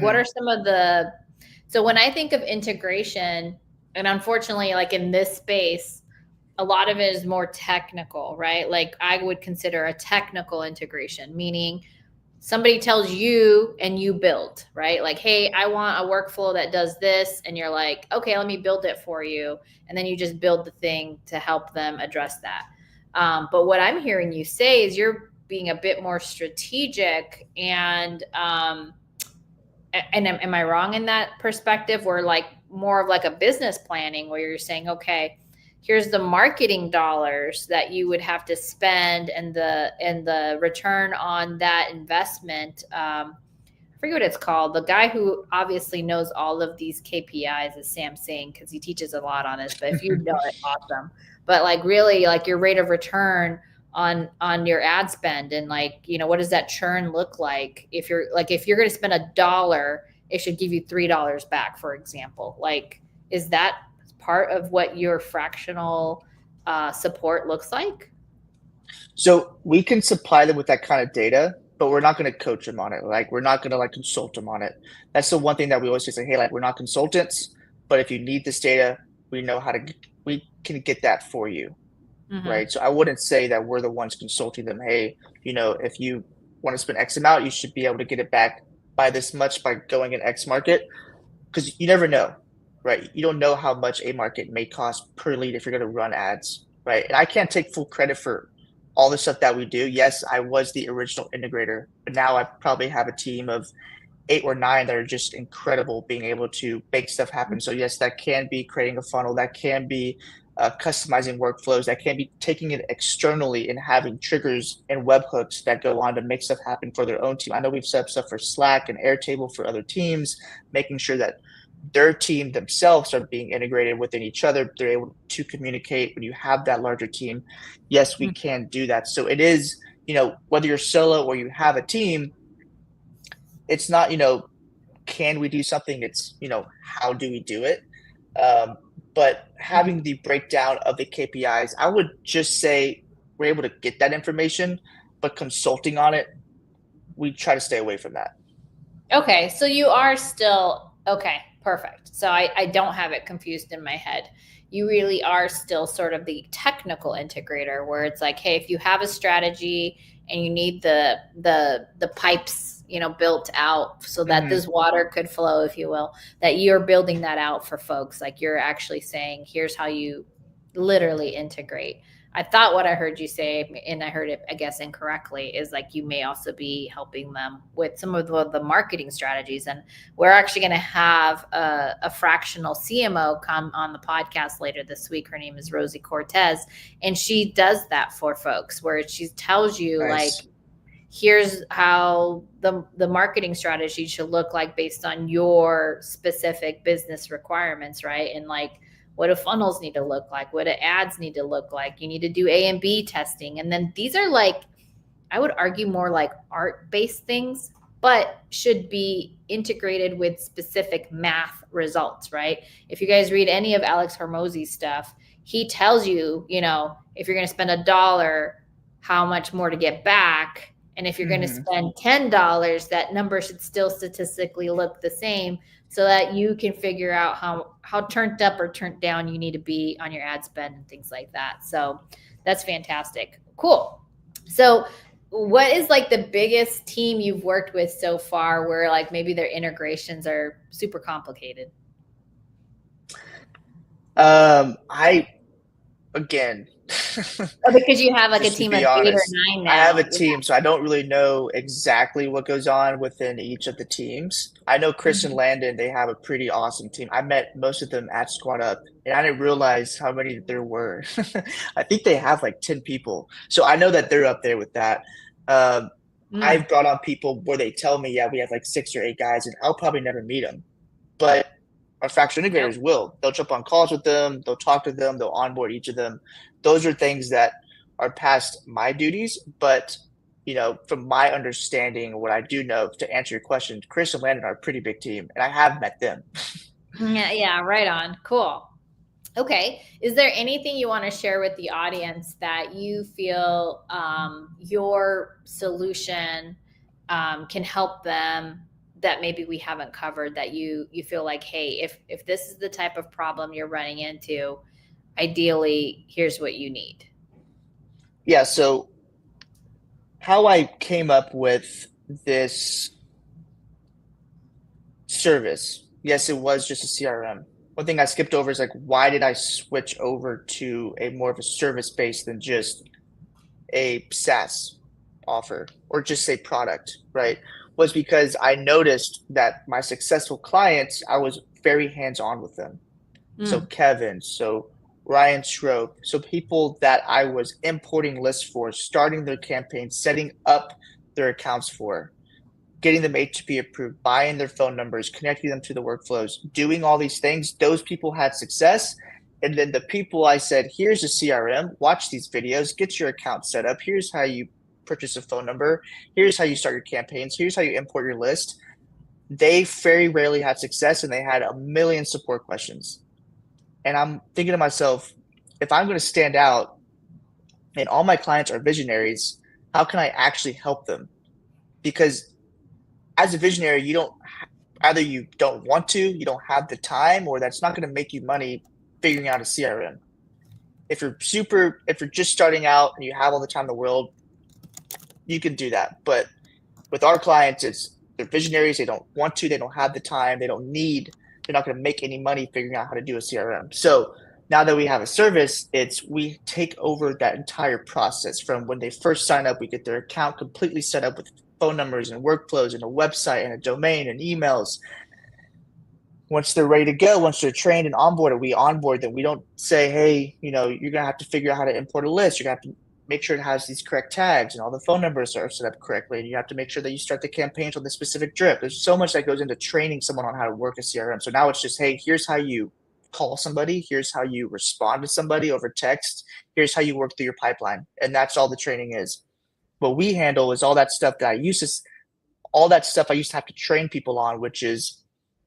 what are some of the? So when I think of integration, and unfortunately, like in this space, a lot of it is more technical, right? Like I would consider a technical integration, meaning somebody tells you and you build, right? Like, hey, I want a workflow that does this. And you're like, okay, let me build it for you. And then you just build the thing to help them address that. But what I'm hearing you say is you're being a bit more strategic and am I wrong in that perspective? Where like more of like a business planning where you're saying, okay, here's the marketing dollars that you would have to spend and the return on that investment. I forget what it's called. The guy who obviously knows all of these KPIs is Sam Singh because he teaches a lot on this. But if you know it, awesome. But like really, like your rate of return on your ad spend and like what does that churn look like? If you're going to spend $1, it should give you $3 back, for example. Like, is that part of what your fractional support looks like? So we can supply them with that kind of data, but we're not going to coach them on it. Like we're not going to like consult them on it. That's the one thing that we always say, hey, like we're not consultants, but if you need this data, we can get that for you. Mm-hmm. Right. So I wouldn't say that we're the ones consulting them. Hey, if you want to spend X amount, you should be able to get it back by this much by going in X market. Because you never know, right? You don't know how much a market may cost per lead if you're going to run ads, right? And I can't take full credit for all the stuff that we do. Yes, I was the original integrator, but now I probably have a team of 8 or 9 that are just incredible being able to make stuff happen. So yes, that can be creating a funnel, that can be customizing workflows, that can be taking it externally and having triggers and webhooks that go on to make stuff happen for their own team. I know we've set up stuff for Slack and Airtable for other teams, making sure that their team themselves are being integrated within each other. They're able to communicate when you have that larger team. Yes, we can do that. So it is, whether you're solo or you have a team, it's not, can we do something? It's, how do we do it? But having the breakdown of the KPIs, I would just say we're able to get that information, but consulting on it, we try to stay away from that. Okay. So you are still, okay, perfect. So I don't have it confused in my head. You really are still sort of the technical integrator where it's like, hey, if you have a strategy and you need the pipes, built out so that this water could flow, if you will, that you're building that out for folks. Like you're actually saying, here's how you literally integrate. I thought what I heard you say, and I heard it, I guess, incorrectly, is like you may also be helping them with some of the marketing strategies. And we're actually going to have a fractional CMO come on the podcast later this week. Her name is Rosie Cortez, and she does that for folks, where she tells you, Nice. like, here's how the marketing strategy should look like based on your specific business requirements, right? And like, what do funnels need to look like? What do ads need to look like? You need to do A and B testing. And then these are like, I would argue more like art-based things, but should be integrated with specific math results, right? If you guys read any of Alex Hormozy's stuff, he tells you, if you're going to spend $1, how much more to get back. And if you're going to spend $10, that number should still statistically look the same, so that you can figure out how turned up or turned down you need to be on your ad spend and things like that. So that's fantastic. Cool. So what is like the biggest team you've worked with so far where like maybe their integrations are super complicated? Again, Because you have like a team of 8 or 9 now. I have a team, so I don't really know exactly what goes on within each of the teams. I know Chris and Landon, they have a pretty awesome team. I met most of them at Squad Up, and I didn't realize how many there were. I think they have like 10 people. So I know that they're up there with that. I've brought on people where they tell me, yeah, we have like 6 or 8 guys, and I'll probably never meet them. But our fractional integrators will. They'll jump on calls with them. They'll talk to them. They'll onboard each of them. Those are things that are past my duties. But, from my understanding, what I do know, to answer your question, Chris and Landon are a pretty big team, and I have met them. Yeah, right on. Cool. Okay. Is there anything you want to share with the audience that you feel your solution can help them, that maybe we haven't covered, that you feel like, hey, if this is the type of problem you're running into, ideally, here's what you need? Yeah, so how I came up with this service, yes, it was just a CRM. One thing I skipped over is like, why did I switch over to a more of a service base than just a SaaS offer or just a product, right? Was because I noticed that my successful clients, I was very hands-on with them. So Kevin, so Ryan Schroep, so people that I was importing lists for, starting their campaigns, setting up their accounts for, getting them HTTP approved, buying their phone numbers, connecting them to the workflows, doing all these things. Those people had success. And then the people I said, here's a CRM, watch these videos, get your account set up. Here's how you purchase a phone number. Here's how you start your campaigns. Here's how you import your list. They very rarely had success, and they had a million support questions. And I'm thinking to myself, if I'm going to stand out and all my clients are visionaries, how can I actually help them? Because as a visionary, either you don't want to, you don't have the time, or that's not going to make you money figuring out a CRM. If you're just starting out and you have all the time in the world, you can do that. But with our clients, they're visionaries. They don't want to, they don't have the time, they're not going to make any money figuring out how to do a CRM. So now that we have a service, we take over that entire process from when they first sign up. We get their account completely set up with phone numbers and workflows and a website and a domain and emails. Once they're ready to go, once they're trained and onboarded, we onboard them. We don't say, hey, you're going to have to figure out how to import a list. You're going to have to make sure it has these correct tags and all the phone numbers are set up correctly. And you have to make sure that you start the campaigns on the specific drip. There's so much that goes into training someone on how to work a CRM. So now it's just, hey, here's how you call somebody. Here's how you respond to somebody over text. Here's how you work through your pipeline. And that's all the training is. What we handle is all that stuff that I used to have to train people on, which is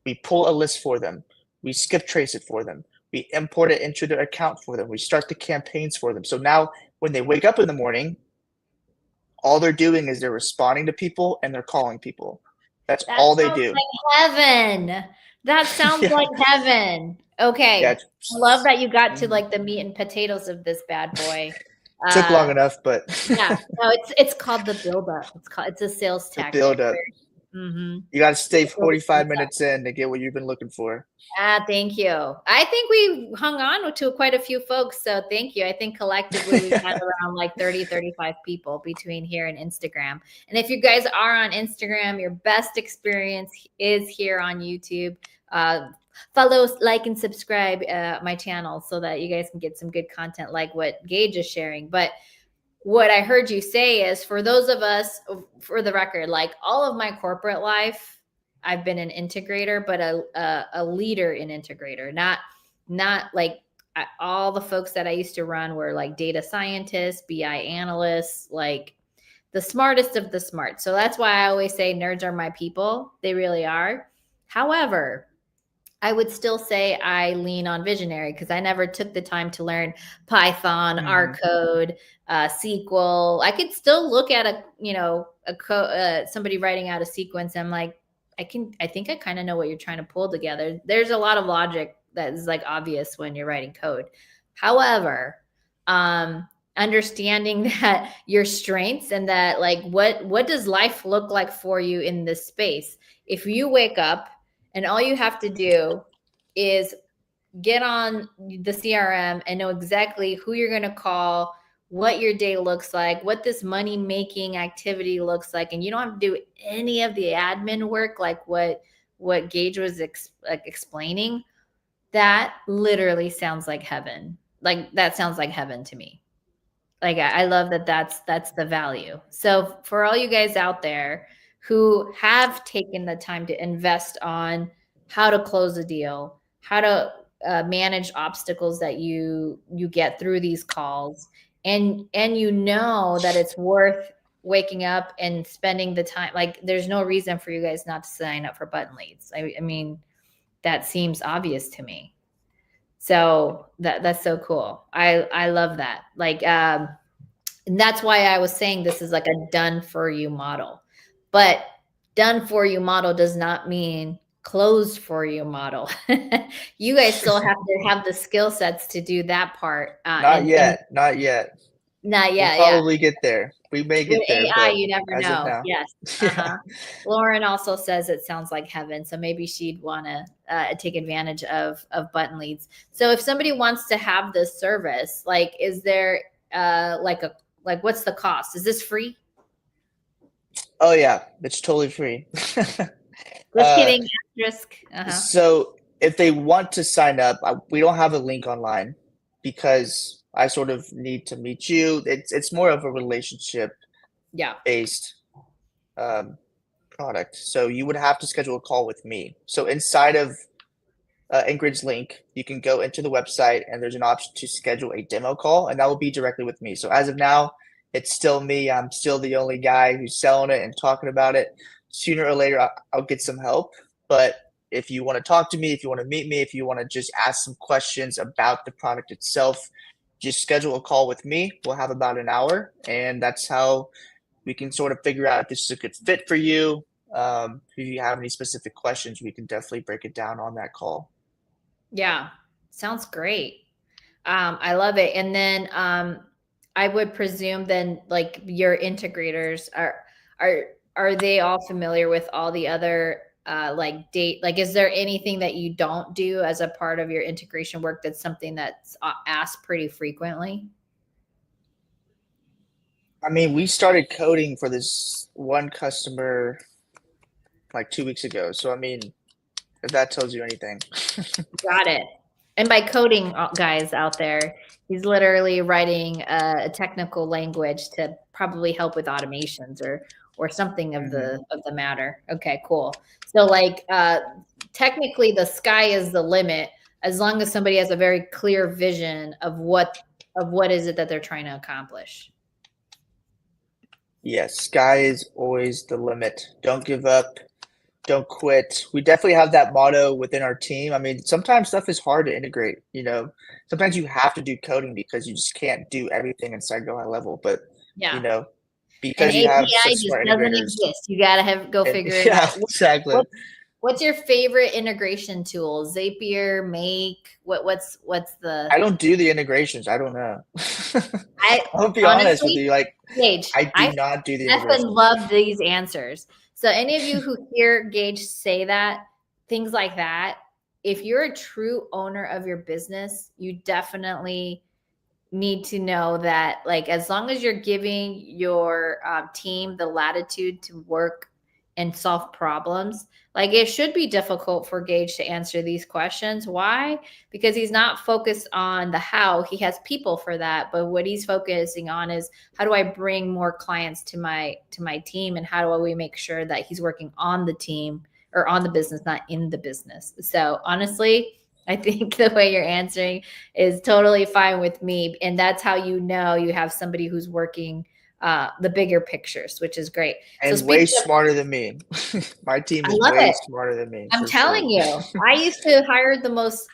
we pull a list for them. We skip trace it for them. We import it into their account for them. We start the campaigns for them. So now when they wake up in the morning, all they're doing is they're responding to people and they're calling people. That's all they do. Like heaven. That sounds like heaven. Okay. Yeah, I love that you got to like the meat and potatoes of this bad boy. Took long Uh, enough, but yeah, no, it's called the build up. It's a sales the tactic. build up. Mm-hmm. You got to stay The build 45 up. minutes in to get what you've been looking for. Thank you. I think we hung on to quite a few folks, so thank you. I think collectively we've had around like 30, 35 people between here and Instagram. And if you guys are on Instagram, your best experience is here on YouTube. Follow, like, and subscribe my channel so that you guys can get some good content like what Gage is sharing. But what I heard you say is, for those of us, for the record, like all of my corporate life, I've been an integrator, but a leader in integrator, not like all the folks that I used to run were like data scientists, BI analysts, like the smartest of the smart. So that's why I always say nerds are my people. They really are. However, I would still say I lean on visionary because I never took the time to learn Python, R code, SQL. I could still look at somebody writing out a sequence. And I'm like, I think I kind of know what you're trying to pull together. There's a lot of logic that is like obvious when you're writing code. However, understanding that your strengths and that like what does life look like for you in this space? If you wake up and all you have to do is get on the CRM and know exactly who you're going to call, what your day looks like, what this money making activity looks like. And you don't have to do any of the admin work like what Gage was explaining. That literally sounds like heaven. Like that sounds like heaven to me. Like I love that that's the value. So for all you guys out there who have taken the time to invest on how to close a deal, how to manage obstacles that you get through these calls, and you know that it's worth waking up and spending the time. Like there's no reason for you guys not to sign up for button leads. I mean, that seems obvious to me. So that's so cool. I love that. Like and that's why I was saying this is like a done for you model. But done for you model does not mean closed for you model. You guys still have to have the skill sets to do that part. Not yet. Not yet. Not We'll yet. Yeah. probably get there. We may With get there, AI, but you never as of know. now. Yes. Yeah. Uh-huh. Lauren also says it sounds like heaven. So maybe she'd want to take advantage of button leads. So if somebody wants to have this service, like, is there what's the cost? Is this free? Oh yeah, it's totally free. Just kidding. Asterisk. So if they want to sign up, we don't have a link online because I sort of need to meet you. It's more of a relationship Yeah. based product. So you would have to schedule a call with me. So inside of Ingrid's link, you can go into the website and there's an option to schedule a demo call, and that will be directly with me. So as of now, it's still me. I'm still the only guy who's selling it and talking about it. Sooner or later, I'll get some help. But if you want to talk to me, if you want to meet me, if you want to just ask some questions about the product itself, just schedule a call with me. We'll have about an hour, and that's how we can sort of figure out if this is a good fit for you. If you have any specific questions, we can definitely break it down on that call. Yeah. Sounds great. I love it. And then I would presume then like your integrators are they all familiar with all the other like is there anything that you don't do as a part of your integration work that's something that's asked pretty frequently? I mean, we started coding for this one customer like 2 weeks ago. So, I mean, if that tells you anything. Got it. And by coding, guys out there, he's literally writing a technical language to probably help with automations or something of the matter. Okay, cool. So like technically the sky is the limit as long as somebody has a very clear vision of what is it that they're trying to accomplish. Yes, sky is always the limit. Don't give up. Don't quit. We definitely have that motto within our team. I mean, sometimes stuff is hard to integrate, you know. Sometimes you have to do coding because you just can't do everything inside Go High Level. But you know, And because you have API such just smart doesn't integrators. exist. You got to go figure it Yeah, out. exactly. What's your favorite integration tool? Zapier, Make? What's the I don't do the integrations. I don't know. I I'll be honest with honestly, you. Like, Gage, I do I not do the effing integrations. love these answers. So any of you who hear Gage say that, things like that, if you're a true owner of your business, you definitely need to know that, like, as long as you're giving your team the latitude to work and solve problems, like, it should be difficult for Gage to answer these questions. Why? Because he's not focused on the how. He has people for that, but what he's focusing on is, how do I bring more clients to my team, and how do we make sure that he's working on the team or on the business, not in the business. So honestly, I think the way you're answering is totally fine with me. And that's how you know you have somebody who's working the bigger pictures, which is great. So And way speaking of, smarter than me. My team I is love way it. smarter than me, I'm for sure. telling you, I used to hire the most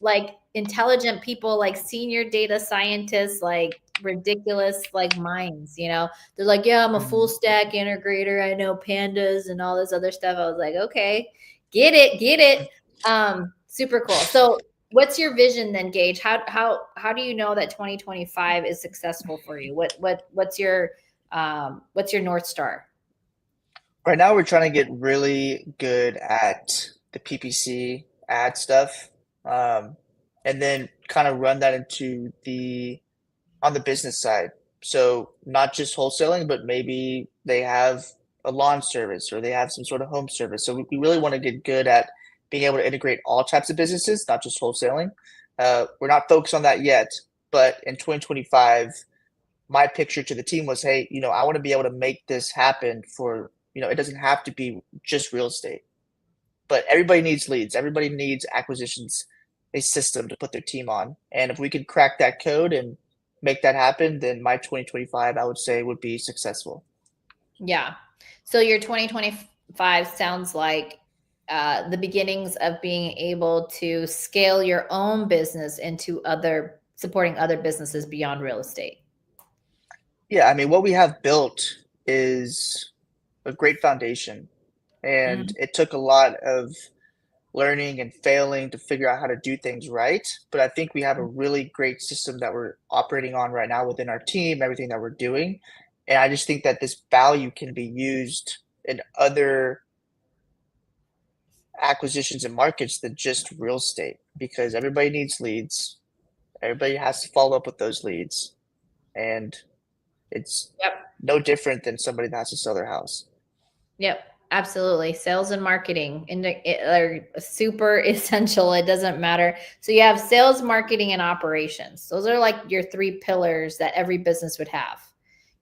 like intelligent people, like senior data scientists, like ridiculous like minds, you know. They're like, yeah, I'm a full Mhm. stack integrator. I know pandas and all this other stuff. I was like, okay, get it, get it. Super cool. So what's your vision then, Gage? How do you know that 2025 is successful for you? What's your North Star? Right now, we're trying to get really good at the PPC ad stuff, um, and then kind of run that into the on the business side. So not just wholesaling, but maybe they have a lawn service or they have some sort of home service. So we really want to get good at being able to integrate all types of businesses, not just wholesaling. We're not focused on that yet, but in 2025, my picture to the team was, hey, I want to be able to make this happen for, it doesn't have to be just real estate, but everybody needs leads. Everybody needs acquisitions, a system to put their team on. And if we could crack that code and make that happen, then my 2025, I would say, would be successful. Yeah. So your 2025 sounds like the beginnings of being able to scale your own business into other supporting other businesses beyond real estate. Yeah, I mean, what we have built is a great foundation, and Mhm. it took a lot of learning and failing to figure out how to do things right. But I think we have a really great system that we're operating on right now within our team, everything that we're doing. And I just think that this value can be used in other acquisitions and markets than just real estate because everybody needs leads. Everybody has to follow up with those leads. And it's Yep. no different than somebody that has to sell their house. Yep. Absolutely. Sales and marketing are super essential. It doesn't matter. So you have sales, marketing, and operations. Those are like your three pillars that every business would have,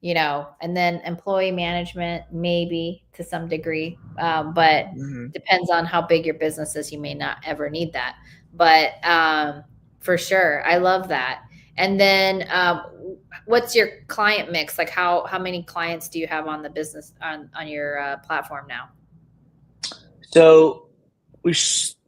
you know, and then employee management, maybe to some degree. But Hmm. depends on how big your business is. You may not ever need that. But for sure, I love that. And then what's your client mix? Like how many clients do you have on the business on your platform now? So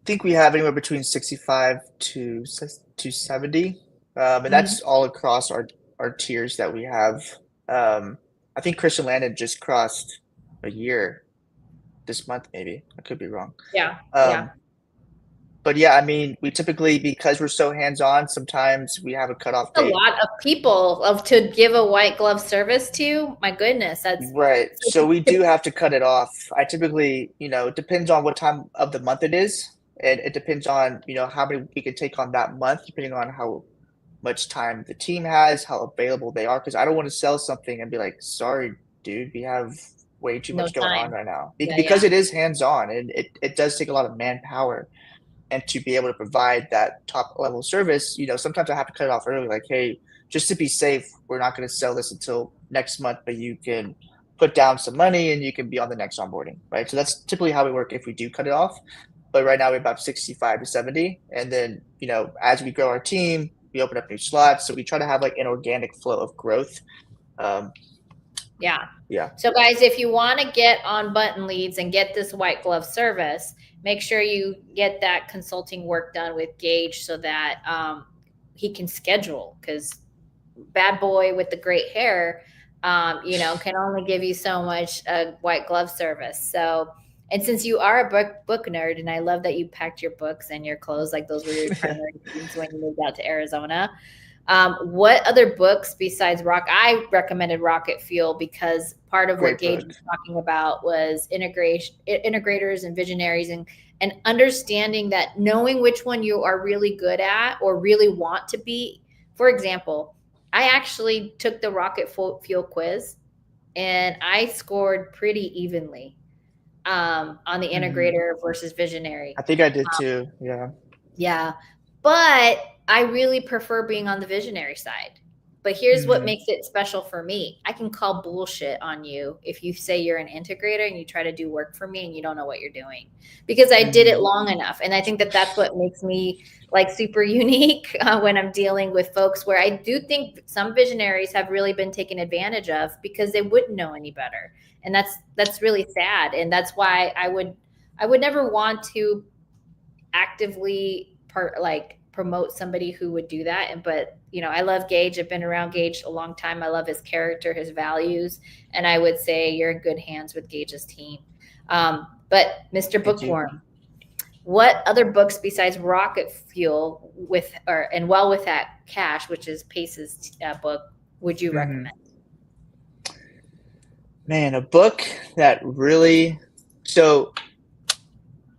think we have anywhere between 65 to 70. And Mhm. that's all across our tiers that we have. I think Christian Landon just crossed a year this month, maybe. I could be wrong. Yeah, yeah. Um, but yeah, I mean, we typically, because we're so hands-on, sometimes we have a cutoff A date. lot of people of to give a white glove service to. My goodness, that's Right. So we so do have to cut it off. I typically, it depends on what time of the month it is. And it depends on, how many we can take on that month, depending on how much time the team has, how available they are. Because I don't want to sell something and be like, sorry, dude, we have way too no much going on time. right now. Yeah, Because yeah. it is hands-on and it does take a lot of manpower. And to be able to provide that top level service, sometimes I have to cut it off early, like, hey, just to be safe, we're not going to sell this until next month, but you can put down some money and you can be on the next onboarding, right? So that's typically how we work if we do cut it off. But right now we're about 65 to 70. And then, as we grow our team, we open up new slots. So we try to have like an organic flow of growth. Um, Yeah. yeah. So, guys, if you want to get on Button Leads and get this white glove service, make sure you get that consulting work done with Gage so that he can schedule, because bad boy with the great hair, you know, can only give you so much white glove service. So, And since you are a book nerd, and I love that you packed your books and your clothes, like those were your primary things when you moved out to Arizona. What other books besides Rock? I recommended Rocket Fuel because part of what Great Gage book. was talking about was integrators and visionaries, and understanding that knowing which one you are really good at or really want to be. For example, I actually took the Rocket Fuel quiz and I scored pretty evenly on the integrator versus visionary. I think I did too. Yeah. Yeah. But I really prefer being on the visionary side. But here's what makes it special for me. I can call bullshit on you if you say you're an integrator and you try to do work for me and you don't know what you're doing, because I did it long enough. And I think that that's what makes me like super unique when I'm dealing with folks, where I do think some visionaries have really been taken advantage of because they wouldn't know any better. And that's really sad. And that's why I would never want to actively promote somebody who would do that. And but I love Gage. I've been around Gage a long time. I love his character, his values, and I would say you're in good hands with Gage's team. But Mr. Bookworm, what other books besides Rocket Fuel and Well With That Cash, which is Pace's book, would you recommend? Man, a book that really, so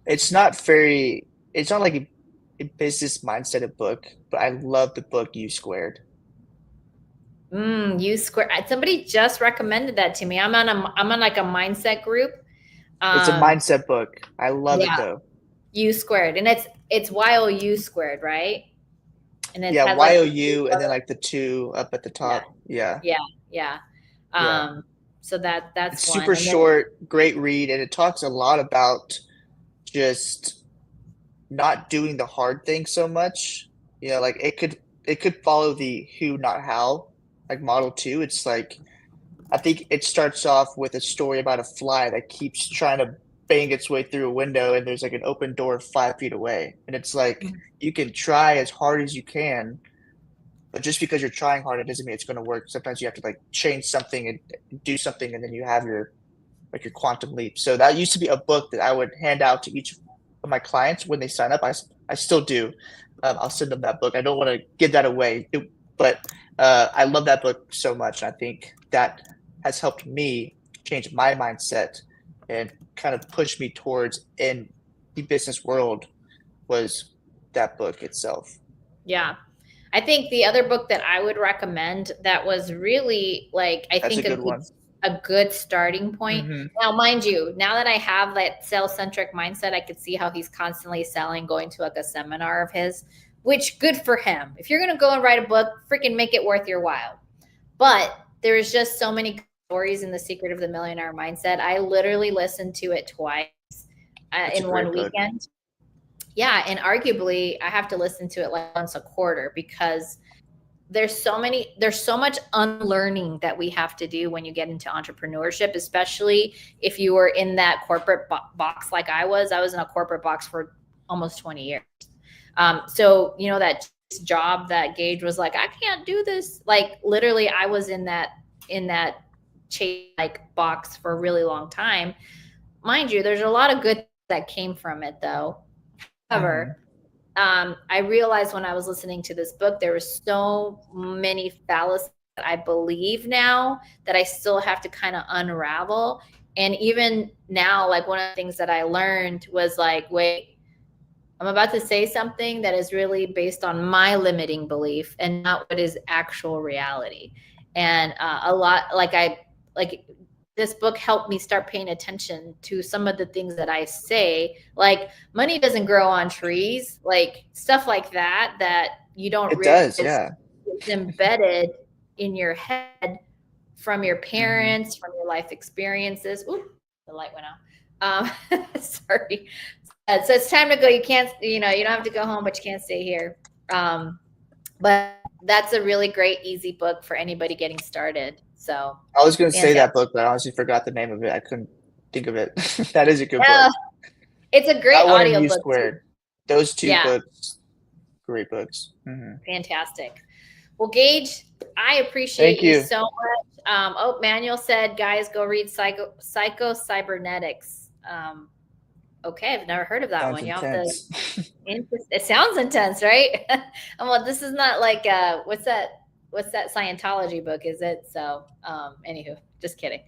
it's not like a business mindset book, but I love the book U Squared. U Squared. Somebody just recommended that to me. I'm on like a mindset group. It's a mindset book. I love it though. U Squared, and it's YOU squared, right? And it's yeah, YOU, and then like the 2 up at the top. Yeah. So that's it's super short, great read, and it talks a lot about just not doing the hard thing so much. Like it could follow the who, not how, like model 2. It's like, I think it starts off with a story about a fly that keeps trying to bang its way through a window, and there's like an open door 5 feet away. And it's like, you can try as hard as you can, but just because you're trying hard, it doesn't mean it's going to work. Sometimes you have to like change something and do something, and then you have your quantum leap. So that used to be a book that I would hand out to each of my clients when they sign up. I still do. I'll send them that book. I don't want to give that away, but I love that book so much. I think that has helped me change my mindset and kind of push me towards in the business world was that book itself. Yeah. I think the other book that I would recommend that was really like, I think a good starting point. Now, mind you, now that I have that sales-centric mindset, I could see how he's constantly selling, going to like a seminar of his, which good for him. If you're going to go and write a book, freaking make it worth your while. But there's just so many stories in The Secret of the Millionaire Mindset. I literally listened to it twice in one weekend. Yeah, and arguably I have to listen to it like once a quarter, because there's so much unlearning that we have to do when you get into entrepreneurship, especially if you were in that corporate box like I was. I was in a corporate box for almost 20 years. So that job that Gage was like, I can't do this. Like literally I was in that box for a really long time. Mind you, there's a lot of good that came from it though. However, I realized when I was listening to this book, there were so many fallacies that I believe now that I still have to kind of unravel. And even now, like one of the things that I learned was like, wait, I'm about to say something that is really based on my limiting belief and not what is actual reality. And this book helped me start paying attention to some of the things that I say, like money doesn't grow on trees, like stuff like that you don't realize it's embedded in your head from your parents, from your life experiences. Ooh, the light went out. Sorry. So it's time to go. You can't, you don't have to go home, but you can't stay here. But that's a really great, easy book for anybody getting started. So I was going to say that book, but I honestly forgot the name of it. I couldn't think of it. That is a good book. It's a great audio book. Squared. Those two books, great books. Fantastic. Well, Gage, I appreciate you so much. Manuel said, guys, go read Psycho Cybernetics. Okay, I've never heard of that Sounds one. You have to. intense. It sounds intense, right? Well, this is not like what's that? What's that Scientology book? Is it? So, anywho, just kidding.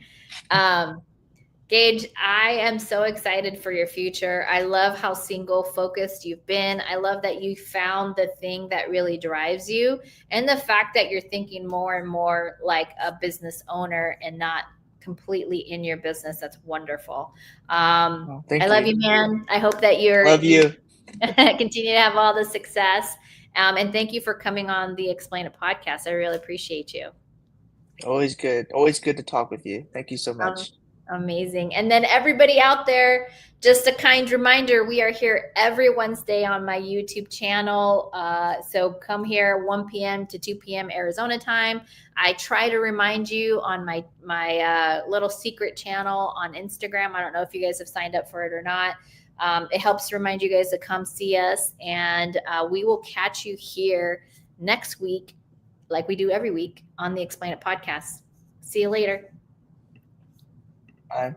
Um, Gage, I am so excited for your future. I love how single focused you've been. I love that you found the thing that really drives you, and the fact that you're thinking more and more like a business owner and not completely in your business. That's wonderful. Oh, I thank love you. you, man. I hope that Love you you. continue to have all the success. And thank you for coming on the Explain It podcast. I really appreciate you. Always good. Always good to talk with you. Thank you so Um, much. Amazing. And then everybody out there, just a kind reminder, we are here every Wednesday on my YouTube channel. So come here 1 p.m. to 2 p.m. Arizona time. I try to remind you on my little secret channel on Instagram. I don't know if you guys have signed up for it or not. It helps remind you guys to come see us, and we will catch you here next week, like we do every week on the Explain It podcast. See you later. Bye.